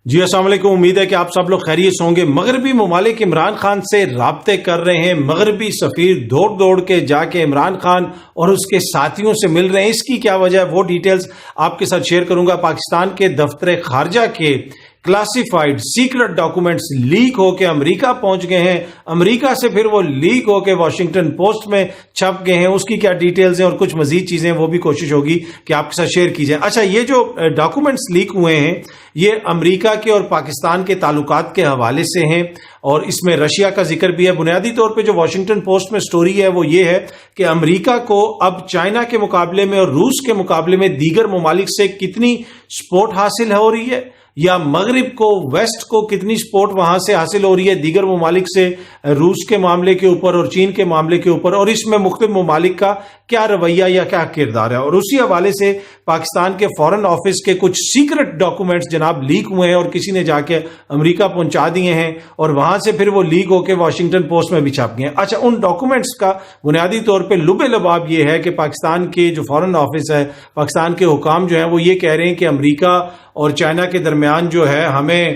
جی السلام علیکم، امید ہے کہ آپ سب لوگ خیریت سے ہوں گے۔ مغربی ممالک عمران خان سے رابطے کر رہے ہیں۔ مغربی سفیر دوڑ کے جا کے عمران خان اور اس کے ساتھیوں سے مل رہے ہیں۔ اس کی کیا وجہ ہے وہ ڈیٹیلز آپ کے ساتھ شیئر کروں گا۔ پاکستان کے دفتر خارجہ کے کلاسیفائڈ سیکرٹ ڈاکومنٹس لیک ہو کے امریکہ پہنچ گئے ہیں۔ امریکہ سے پھر وہ لیک ہو کے واشنگٹن پوسٹ میں چھپ گئے ہیں۔ اس کی کیا ڈیٹیلز ہیں اور کچھ مزید چیزیں وہ بھی کوشش ہوگی کہ آپ کے ساتھ شیئر کی جائے۔ اچھا، یہ جو ڈاکومنٹس لیک ہوئے ہیں یہ امریکہ کے اور پاکستان کے تعلقات کے حوالے سے ہیں، اور اس میں رشیا کا ذکر بھی ہے۔ بنیادی طور پہ جو واشنگٹن پوسٹ میں سٹوری ہے وہ یہ ہے کہ امریکہ کو اب چائنا کے مقابلے میں اور روس کے مقابلے میں دیگر ممالک سے کتنی سپورٹ حاصل ہو رہی ہے، یا مغرب کو ویسٹ کو کتنی سپورٹ وہاں سے حاصل ہو رہی ہے دیگر ممالک سے، روس کے معاملے کے اوپر اور چین کے معاملے کے اوپر، اور اس میں مختلف ممالک کا کیا رویہ یا کیا کردار ہے۔ اور اسی حوالے سے پاکستان کے فارن آفس کے کچھ سیکرٹ ڈاکومنٹس جناب لیک ہوئے ہیں اور کسی نے جا کے امریکہ پہنچا دیے ہیں، اور وہاں سے پھر وہ لیک ہو کے واشنگٹن پوسٹ میں بھی چھپ گئے ہیں۔ اچھا، ان ڈاکومنٹس کا بنیادی طور پہ لب لباب یہ ہے کہ پاکستان کے جو فارن آفس ہے، پاکستان کے حکام جو ہیں وہ یہ کہہ رہے ہیں کہ امریکہ اور چائنا کے درمیان جو ہے ہمیں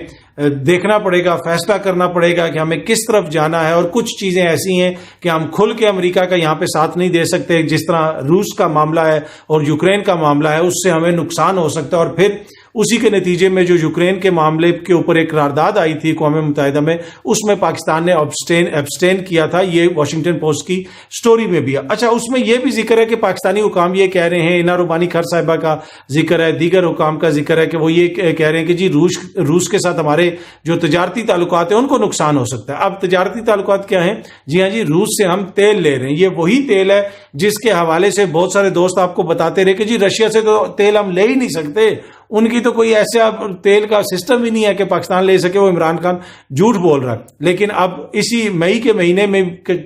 دیکھنا پڑے گا، فیصلہ کرنا پڑے گا کہ ہمیں کس طرف جانا ہے، اور کچھ چیزیں ایسی ہیں کہ ہم کھل کے امریکہ کا یہاں پہ ساتھ نہیں دے سکتے، جس طرح روس کا معاملہ ہے اور یوکرین کا معاملہ ہے، اس سے ہمیں نقصان ہو سکتا ہے۔ اور پھر اسی کے نتیجے میں جو یوکرین کے معاملے کے اوپر ایک قرارداد آئی تھی اقوام متحدہ میں، اس میں پاکستان نے ایبسٹین کیا تھا، یہ واشنگٹن پوسٹ کی سٹوری میں بھی ہے۔ اچھا، اس میں یہ بھی ذکر ہے کہ پاکستانی حکام یہ کہہ رہے ہیں، اینا ربانی خر صاحبہ کا ذکر ہے، دیگر حکام کا ذکر ہے کہ وہ یہ کہہ رہے ہیں کہ جی روس کے ساتھ ہمارے جو تجارتی تعلقات ہیں ان کو نقصان ہو سکتا ہے۔ اب تجارتی تعلقات کیا ہیں؟ جی ہاں جی، روس سے ہم تیل لے رہے ہیں، یہ وہی تیل ہے جس کے حوالے سے بہت سارے دوست آپ کو بتاتے رہے کہ جی رشیا سے تو تیل ہم لے ہی نہیں سکتے، ان کی تو کوئی ایسا تیل کا سسٹم ہی نہیں ہے کہ پاکستان لے سکے۔ وہ عمران خان جھوٹ بول رہا ہے، لیکن اب اسی مئی کے مہینے میں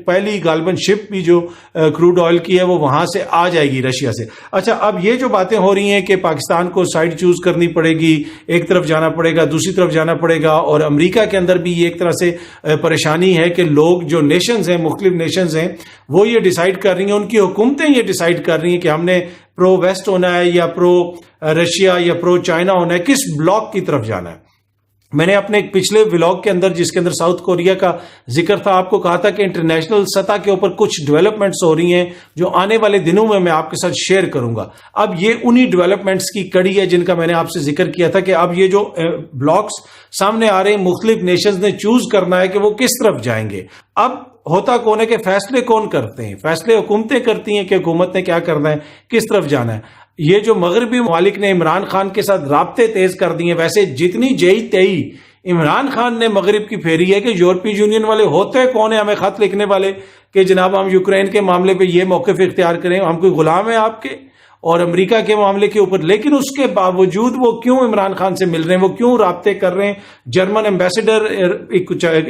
پہلی غالباً شپ بھی جو کروڈ آئل کی ہے وہ وہاں سے آ جائے گی رشیا سے۔ اچھا، اب یہ جو باتیں ہو رہی ہیں کہ پاکستان کو سائڈ چوز کرنی پڑے گی، ایک طرف جانا پڑے گا، دوسری طرف جانا پڑے گا، اور امریکہ کے اندر بھی ایک طرح سے پریشانی ہے کہ لوگ جو نیشنز ہیں، مختلف نیشنز ہیں، وہ یہ ڈیسائیڈ کر رہی ہیں، ان کی حکومتیں یہ ڈیسائیڈ کر رہی ہیں کہ ہم نے پرو ویسٹ ہونا ہے یا پرو رشیا یا پرو چائنا ہونا ہے، کس بلاک کی طرف جانا ہے۔ میں نے اپنے ایک پچھلے ولاگ کے اندر جس کے اندر ساؤتھ کوریا کا ذکر تھا، آپ کو کہا تھا کہ انٹرنیشنل سطح کے اوپر کچھ ڈیولپمنٹس ہو رہی ہیں جو آنے والے دنوں میں آپ کے ساتھ شیئر کروں گا۔ اب یہ انہی ڈیولپمنٹس کی کڑی ہے جن کا میں نے آپ سے ذکر کیا تھا کہ اب یہ جو بلاکس سامنے آ رہے ہیں، مختلف نیشنز نے چوز کرنا ہے کہ وہ کس طرف جائیں گے۔ اب ہوتا کون ہے کہ فیصلے کون کرتے ہیں؟ فیصلے حکومتیں کرتی ہیں کہ حکومت نے کیا کرنا ہے، کس طرف جانا ہے۔ یہ جو مغربی ممالک نے عمران خان کے ساتھ رابطے تیز کر دیے، ویسے جتنی جئی تئی عمران خان نے مغرب کی پھیری ہے کہ یورپی یونین والے ہوتے کون ہیں ہمیں خط لکھنے والے کہ جناب ہم یوکرین کے معاملے پہ یہ موقف اختیار کریں، ہم کوئی غلام ہیں آپ کے اور امریکہ کے معاملے کے اوپر۔ لیکن اس کے باوجود وہ کیوں عمران خان سے مل رہے ہیں، وہ کیوں رابطے کر رہے ہیں؟ جرمن ایمبیسڈر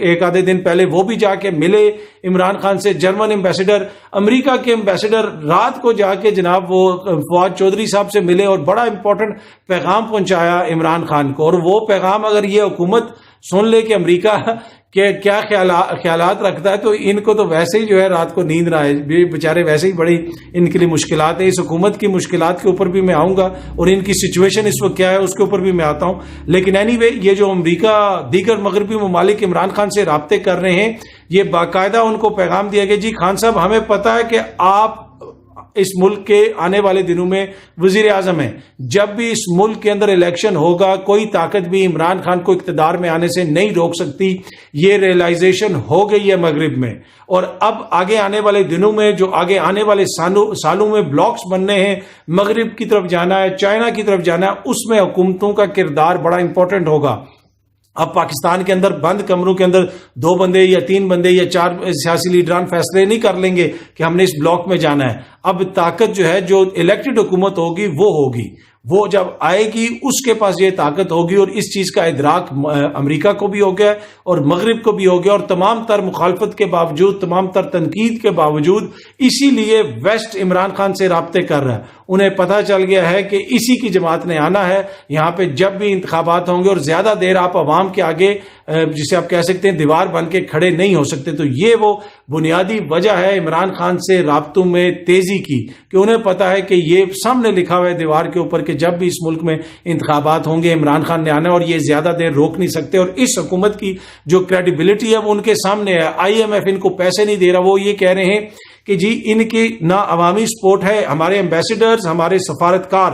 ایک آدھے دن پہلے وہ بھی جا کے ملے عمران خان سے۔ جرمن ایمبیسڈر، امریکہ کے ایمبیسڈر رات کو جا کے جناب وہ فواد چودھری صاحب سے ملے اور بڑا امپورٹنٹ پیغام پہنچایا عمران خان کو۔ اور وہ پیغام اگر یہ حکومت سن لے کہ امریکہ کہ کیا خیالات رکھتا ہے، تو ان کو تو ویسے ہی جو ہے رات کو نیند نہ آئے، بیچارے ویسے ہی بڑی ان کے لیے مشکلات ہیں۔ اس حکومت کی مشکلات کے اوپر بھی میں آؤں گا اور ان کی سچویشن اس وقت کیا ہے اس کے اوپر بھی میں آتا ہوں۔ لیکن اینی وے، یہ جو امریکہ دیگر مغربی ممالک عمران خان سے رابطے کر رہے ہیں، یہ باقاعدہ ان کو پیغام دیا گیا جی خان صاحب ہمیں پتہ ہے کہ آپ اس ملک کے آنے والے دنوں میں وزیر اعظم ہیں، جب بھی اس ملک کے اندر الیکشن ہوگا کوئی طاقت بھی عمران خان کو اقتدار میں آنے سے نہیں روک سکتی۔ یہ ریئلائزیشن ہو گئی ہے مغرب میں، اور اب آگے آنے والے دنوں میں جو آگے آنے والے سالوں میں بلاکس بننے ہیں، مغرب کی طرف جانا ہے، چائنا کی طرف جانا ہے، اس میں حکومتوں کا کردار بڑا امپورٹنٹ ہوگا۔ اب پاکستان کے اندر بند کمروں کے اندر 2 بندے یا 3 بندے یا 4 سیاسی لیڈران فیصلے نہیں کر لیں گے کہ ہم نے اس بلاک میں جانا ہے۔ اب طاقت جو ہے، جو الیکٹڈ حکومت ہوگی وہ ہوگی، وہ جب آئے گی اس کے پاس یہ طاقت ہوگی، اور اس چیز کا ادراک امریکہ کو بھی ہو گیا اور مغرب کو بھی ہو گیا، اور تمام تر مخالفت کے باوجود، تمام تر تنقید کے باوجود، اسی لیے ویسٹ عمران خان سے رابطے کر رہا ہے۔ انہیں پتہ چل گیا ہے کہ اسی کی جماعت نے آنا ہے یہاں پہ جب بھی انتخابات ہوں گے، اور زیادہ دیر آپ عوام کے آگے جسے آپ کہہ سکتے ہیں دیوار بن کے کھڑے نہیں ہو سکتے۔ تو یہ وہ بنیادی وجہ ہے عمران خان سے رابطوں میں تیزی کی کہ انہیں پتا ہے کہ یہ سامنے لکھا ہوا ہے دیوار کے اوپر کہ جب بھی اس ملک میں انتخابات ہوں گے عمران خان نے آنا ہے، اور یہ زیادہ دیر روک نہیں سکتے۔ اور اس حکومت کی جو کریڈیبلٹی ہے وہ ان کے سامنے ہے۔ IMF ان کو پیسے نہیں دے رہا، وہ یہ کہہ رہے ہیں کہ جی ان کی نہ عوامی سپورٹ ہے، ہمارے ایمبیسڈرز، ہمارے سفارتکار،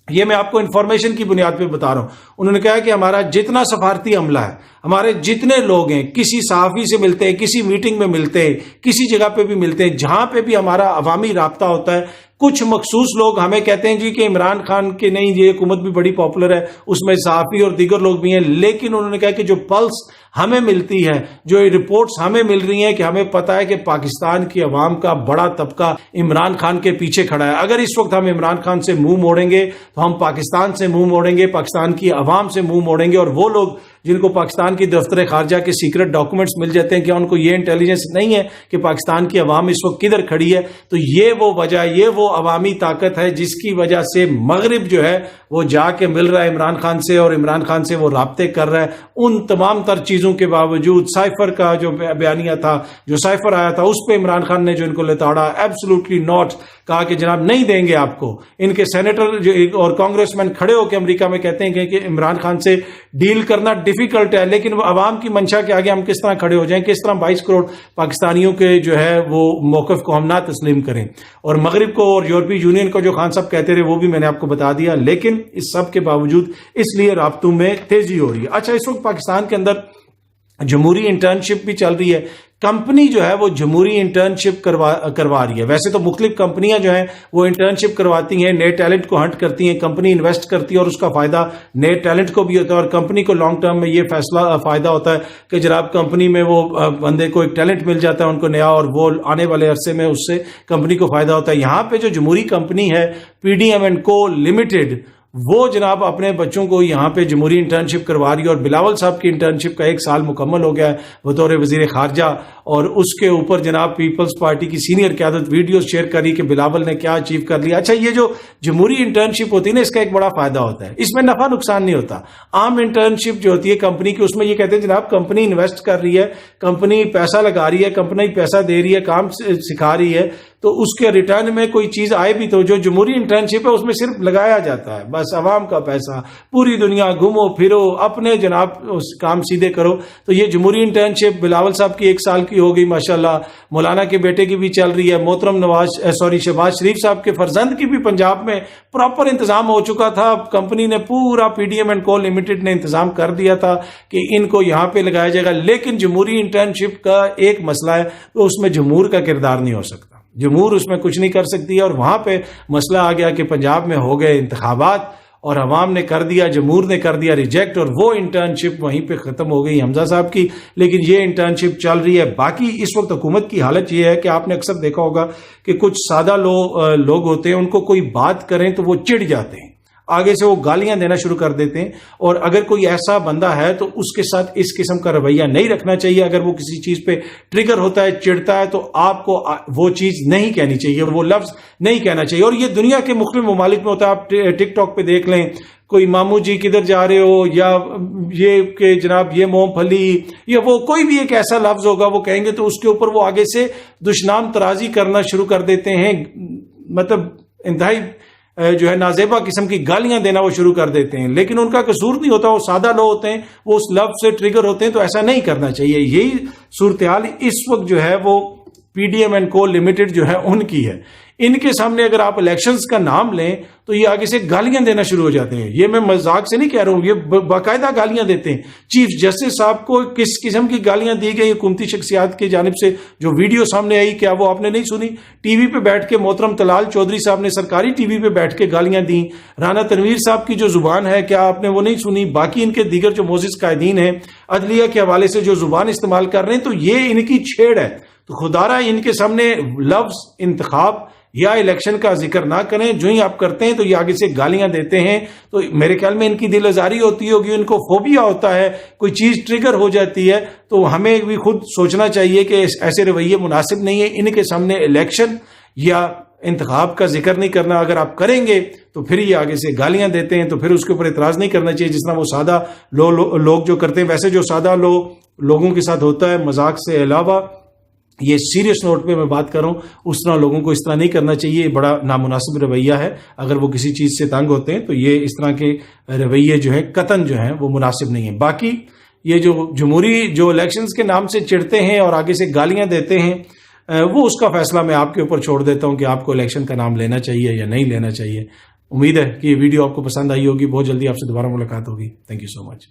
یہ میں آپ کو انفارمیشن کی بنیاد پہ بتا رہا ہوں، انہوں نے کہا کہ ہمارا جتنا سفارتی عملہ ہے، ہمارے جتنے لوگ ہیں، کسی صحافی سے ملتے ہیں، کسی میٹنگ میں ملتے ہیں، کسی جگہ پہ بھی ملتے ہیں، جہاں پہ بھی ہمارا عوامی رابطہ ہوتا ہے، کچھ مخصوص لوگ ہمیں کہتے ہیں جی کہ عمران خان کے نہیں، یہ حکومت بھی بڑی پاپولر ہے، اس میں صحافی اور دیگر لوگ بھی ہیں، لیکن انہوں نے کہا کہ جو پلس ہمیں ملتی ہے، جو رپورٹس ہمیں مل رہی ہیں، کہ ہمیں پتا ہے کہ پاکستان کی عوام کا بڑا طبقہ عمران خان کے پیچھے کھڑا ہے۔ اگر اس وقت ہم عمران خان سے منہ موڑیں گے تو ہم پاکستان سے منہ موڑیں گے، پاکستان کی عوام سے منہ موڑیں گے، اور وہ لوگ جن کو پاکستان کی دفتر خارجہ کے سیکرٹ ڈاکومنٹس مل جاتے ہیں، کیا ان کو یہ انٹیلیجنس نہیں ہے کہ پاکستان کی عوام اس وقت کدھر کھڑی ہے؟ تو یہ وہ وجہ، یہ وہ عوامی طاقت ہے جس کی وجہ سے مغرب جو ہے وہ جا کے مل رہا ہے عمران خان سے، اور عمران خان سے وہ رابطے کر رہا ہے۔ ان تمام تر چیزوں کے باوجود سائفر کا جو بیانیہ تھا، جو سائفر آیا تھا، اس پہ عمران خان نے جو ان کو لتاڑا، ایبسولوٹلی ناٹ، کہا کہ جناب نہیں دیں گے آپ کو۔ ان کے سینیٹر جو اور کانگریس مین کھڑے ہو کے امریکہ میں کہتے ہیں کہ عمران خان سے ڈیل کرنا ڈیفیکلٹ ہے، لیکن وہ عوام کی منشا کے آگے ہم کس طرح کھڑے ہو جائیں، کس طرح 22 کروڑ پاکستانیوں کے جو ہے وہ موقف کو ہم نہ تسلیم کریں۔ اور مغرب کو اور یورپی یونین کو جو خان صاحب کہتے رہے وہ بھی میں نے آپ کو بتا دیا، لیکن اس سب کے باوجود اس لیے رابطوں میں تیزی ہو رہی ہے۔ اچھا، اس وقت پاکستان کے اندر جمہوری انٹرنشپ بھی چل رہی ہے، کمپنی جو ہے وہ جمہوری انٹرنشپ کروا رہی ہے۔ ویسے تو مختلف کمپنیاں جو ہیں وہ انٹرنشپ کرواتی ہیں، نئے ٹیلنٹ کو ہنٹ کرتی ہیں، کمپنی انویسٹ کرتی ہے اور اس کا فائدہ نئے ٹیلنٹ کو بھی ہوتا ہے، اور کمپنی کو لانگ ٹرم میں یہ فائدہ ہوتا ہے کہ جناب کمپنی میں وہ بندے کو ایک ٹیلنٹ مل جاتا ہے ان کو نیا، اور وہ آنے والے عرصے میں اس سے کمپنی کو فائدہ ہوتا ہے۔ یہاں پہ جو جمہوری کمپنی ہے PDM&Co لمیٹڈ، وہ جناب اپنے بچوں کو یہاں پہ جمہوری انٹرنشپ کروا رہی ہے، اور بلاول صاحب کی انٹرنشپ کا 1 سال مکمل ہو گیا ہے بطور وزیر خارجہ، اور اس کے اوپر جناب پیپلز پارٹی کی سینئر قیادت ویڈیوز شیئر کری کہ بلاول نے کیا اچیو کر لیا۔ اچھا، یہ جو جمہوری انٹرنشپ ہوتی ہے نا، اس کا ایک بڑا فائدہ ہوتا ہے، اس میں نفع نقصان نہیں ہوتا۔ عام انٹرنشپ جو ہوتی ہے کمپنی کی، اس میں یہ کہتے ہیں جناب کمپنی انویسٹ کر رہی ہے، کمپنی پیسہ لگا رہی ہے، کمپنی پیسہ دے رہی ہے، کام سکھا رہی ہے، تو اس کے ریٹرن میں کوئی چیز آئے بھی تو جو جمہوری انٹرنشپ ہے اس میں صرف لگایا جاتا ہے، بس عوام کا پیسہ، پوری دنیا گھومو پھرو، اپنے جناب کام سیدھے کرو۔ تو یہ جمہوری انٹرنشپ بلاول صاحب کی 1 سال کی ہو گئی ماشاءاللہ، مولانا کے بیٹے کی بھی چل رہی ہے، محترم شہباز شریف صاحب کے فرزند کی بھی پنجاب میں پراپر انتظام ہو چکا تھا، کمپنی نے پورا PDM&Co لمیٹڈ نے انتظام کر دیا تھا کہ ان کو یہاں پہ لگایا جائے گا۔ لیکن جمہوری انٹرنشپ کا ایک مسئلہ ہے، تو اس میں جمہور کا کردار نہیں ہو سکتا، جمہور اس میں کچھ نہیں کر سکتی ہے، اور وہاں پہ مسئلہ آ گیا کہ پنجاب میں ہو گئے انتخابات اور عوام نے کر دیا، جمہور نے کر دیا ریجیکٹ، اور وہ انٹرنشپ وہیں پہ ختم ہو گئی حمزہ صاحب کی۔ لیکن یہ انٹرنشپ چل رہی ہے۔ باقی اس وقت حکومت کی حالت یہ ہے کہ آپ نے اکثر دیکھا ہوگا کہ کچھ سادہ لوگ ہوتے ہیں، ان کو کوئی بات کریں تو وہ چڑ جاتے ہیں، آگے سے وہ گالیاں دینا شروع کر دیتے ہیں، اور اگر کوئی ایسا بندہ ہے تو اس کے ساتھ اس قسم کا رویہ نہیں رکھنا چاہیے۔ اگر وہ کسی چیز پہ ٹریگر ہوتا ہے، چڑھتا ہے، تو آپ کو وہ چیز نہیں کہنی چاہیے، وہ لفظ نہیں کہنا چاہیے۔ اور یہ دنیا کے مختلف ممالک میں ہوتا ہے، آپ ٹک ٹاک پہ دیکھ لیں، کوئی مامو جی کدھر جا رہے ہو، یا یہ کہ جناب یہ مونگ پھلی، یا وہ کوئی بھی ایک ایسا لفظ ہوگا وہ کہیں گے تو اس کے اوپر وہ آگے سے دشنام ترازی کرنا شروع کر دیتے ہیں، مطلب انتہائی جو ہے نازیبا قسم کی گالیاں دینا وہ شروع کر دیتے ہیں، لیکن ان کا قصور نہیں ہوتا، وہ سادہ لوگ ہوتے ہیں، وہ اس لفظ سے ٹریگر ہوتے ہیں، تو ایسا نہیں کرنا چاہیے۔ یہی صورتحال اس وقت جو ہے وہ PDM&Co لمیٹڈ جو ہے ان کی ہے۔ ان کے سامنے اگر آپ الیکشنز کا نام لیں تو یہ آگے سے گالیاں دینا شروع ہو جاتے ہیں۔ یہ میں مذاق سے نہیں کہہ رہا ہوں، یہ باقاعدہ گالیاں دیتے ہیں۔ چیف جسٹس صاحب کو کس قسم کی گالیاں دی گئی حکومتی شخصیات کی جانب سے، جو ویڈیو سامنے آئی، کیا وہ آپ نے نہیں سنی؟ ٹی وی پہ بیٹھ کے محترم طلال چودھری صاحب نے سرکاری ٹی وی پہ بیٹھ کے گالیاں دیں۔ رانا تنویر صاحب کی جو زبان ہے، کیا آپ نے وہ نہیں سنی؟ باقی ان کے دیگر جو معزز قائدین ہیں عدلیہ کے حوالے سے جو زبان استعمال کر رہے ہیں، تو یہ ان کی چھیڑ ہے۔ تو خدا را ان کے سامنے لفظ انتخاب یا الیکشن کا ذکر نہ کریں، جو ہی آپ کرتے ہیں تو یہ آگے سے گالیاں دیتے ہیں۔ تو میرے خیال میں ان کی دل آزاری ہوتی ہوگی، ان کو فوبیا ہوتا ہے، کوئی چیز ٹریگر ہو جاتی ہے، تو ہمیں بھی خود سوچنا چاہیے کہ ایسے رویے مناسب نہیں ہے۔ ان کے سامنے الیکشن یا انتخاب کا ذکر نہیں کرنا. اگر آپ کریں گے تو پھر یہ آگے سے گالیاں دیتے ہیں, تو پھر اس کے اوپر اعتراض نہیں کرنا چاہیے جس طرح وہ سادہ لوگ جو کرتے ہیں. ویسے جو سادہ لوگوں کے ساتھ ہوتا ہے مذاق سے علاوہ, یہ سیریس نوٹ پہ میں بات کر رہا ہوں, اس طرح لوگوں کو اس طرح نہیں کرنا چاہیے. یہ بڑا نامناسب رویہ ہے. اگر وہ کسی چیز سے تنگ ہوتے ہیں تو یہ اس طرح کے رویے جو ہیں قطعاً جو ہیں وہ مناسب نہیں ہیں. باقی یہ جو جمہوری جو الیکشنز کے نام سے چڑھتے ہیں اور آگے سے گالیاں دیتے ہیں, وہ اس کا فیصلہ میں آپ کے اوپر چھوڑ دیتا ہوں کہ آپ کو الیکشن کا نام لینا چاہیے یا نہیں لینا چاہیے. امید ہے کہ یہ ویڈیو آپ کو پسند آئی ہوگی. بہت جلدی آپ سے دوبارہ ملاقات ہوگی. Thank you so much.